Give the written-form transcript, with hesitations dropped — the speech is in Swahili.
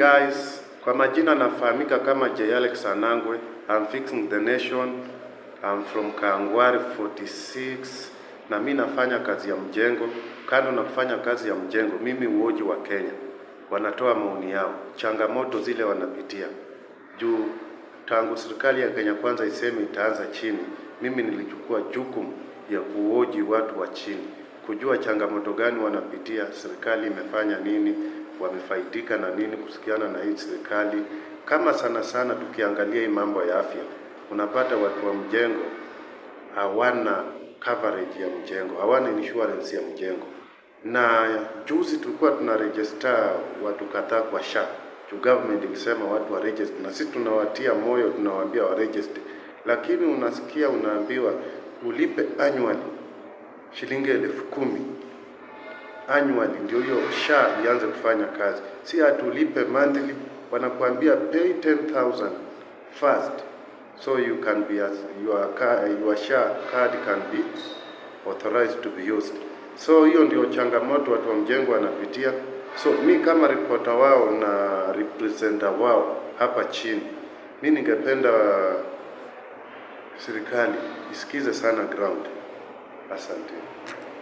guys, kwa majina nafahamika kama J. Alex Anangwe. I'm fixing the nation. I'm from Kawangware 46 na mimi nafanya kazi ya mjengo. Kando na kufanya kazi ya mjengo, mimi uoji wa Kenya wanatoa maoni yao, changamoto zile wanapitia. Juu tangu serikali ya Kenya Kwanza iseme itaanza chini, mimi nilichukua jukumu ya kuoji watu wa chini, kujua changamoto gani wanapitia, serikali imefanya nini, wamefaidika na nini kusikiana na hii serikali. Kama sana tukiangalia hii mambo ya afya, unapata watu wa mjengo hawana coverage ya mjengo, hawana insurance ya mjengo. Na juzi tulikuwa tuna register watu kadhaa kwa SHA. Government ikisema watu wa register, na sisi tunawatia moyo, tunawaambia wa register. Lakini unasikia unaambiwa ulipe annually shilingi 10,000 annually ndio hiyo SHA ianze kufanya kazi. Si atulipe monthly, wanakuambia pay 10,000 first so you can be your SHA card can be authorized to be used. So hiyo ndio changamoto watu wa mjengo wanapitia. So mi kama reporter wao na representer wao hapa chini, mimi ningependa serikali isikize sana ground. Asante.